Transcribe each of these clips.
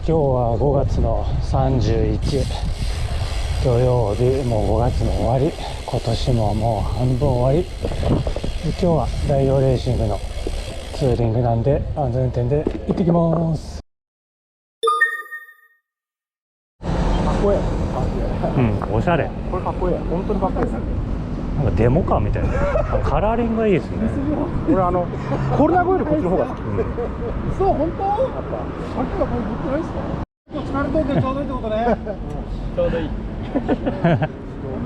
日は5月の31土曜日、もう5月の終わり、今年ももう半分終わり。今日は代表レーシングのツーリングなんで安全運転で行ってきます。かっこいい。うん、おしゃれ。これかっこいい。本当にかっこいいです。なんかデモ感みたいな。カラーリングがいいですね。俺コルナゴよりこっちの方が好き。そう、本当？やっぱ。さっきはこれ持ってないですか？疲れとんでちょうどいいってことね。ちょうどいい。お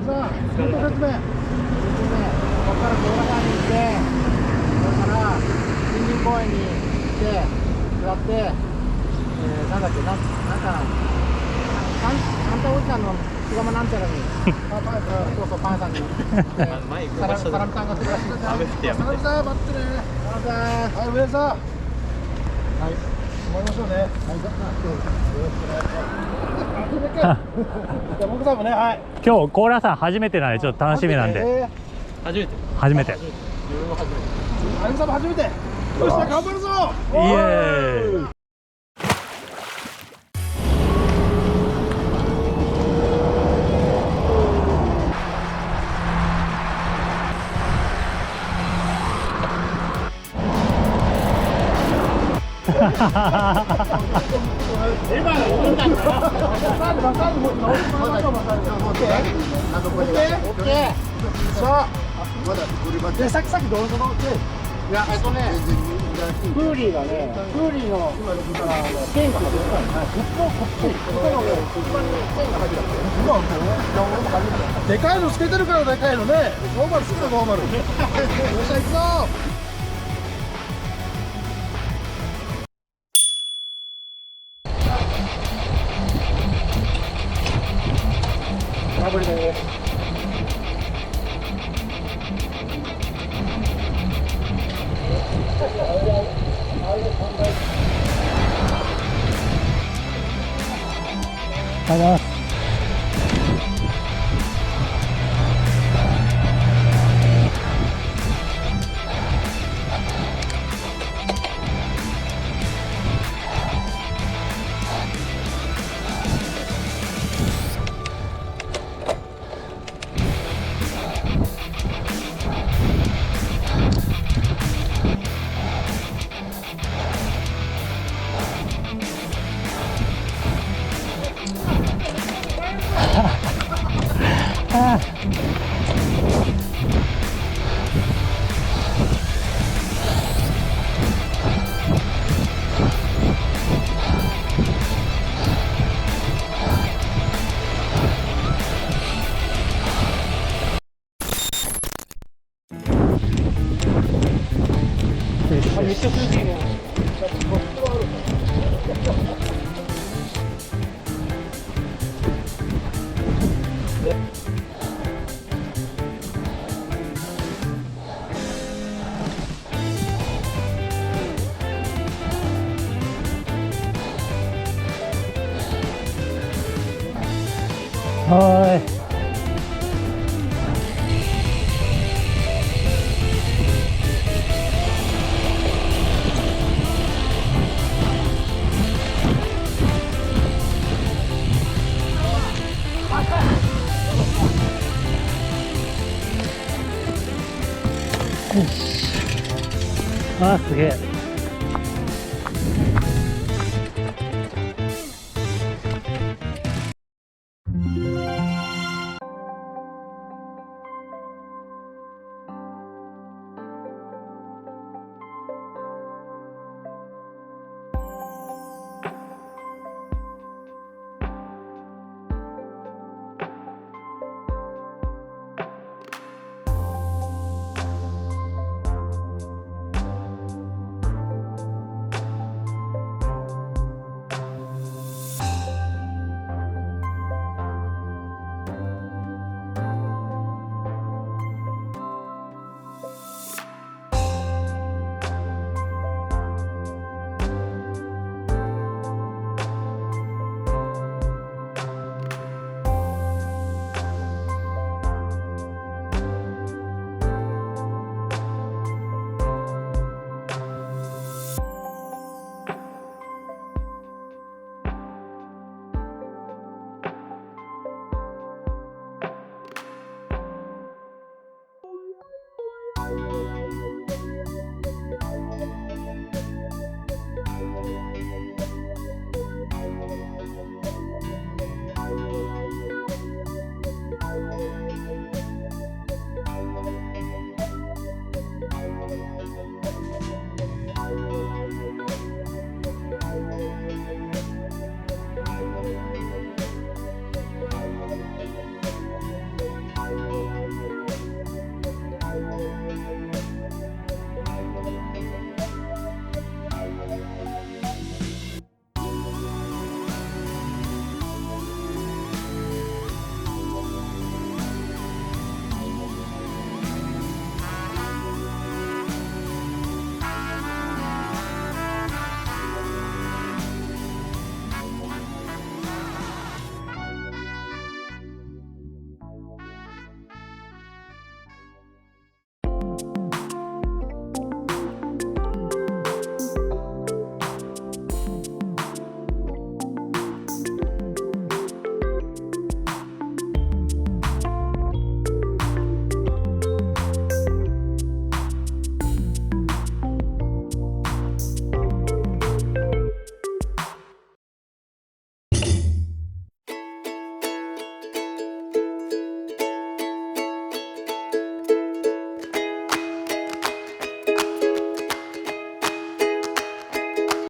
じさん、本当説明。ここから高良山に行って、それから森林公園に行って下って、なんだっけ、なんかサンタおじさんの巣鴨なんちゃらにそうそう、パンさんにサラミさんがするらしいです。雨降ってやめて。サラミさん待ってね。はい、上田さん、はい、終わりましょうね。はい、よろしくお願いします。じゃあ僕さんもね、はい、今日高良山初めてなんでちょっと楽しみなんで。初めて自分も初めて、あゆみさんも初めて。よし、じゃあ頑張るぞ。イエーイ。さっきどうぞのいや、フーリーがね、フーリーの剣がでかいのつけてるからでかいのね。ノーマルすぐノーマル。よっしゃ、行くぞ。ダブルです。ありがとうございます。めっちゃ涼しいね。はい。あー、すげえ。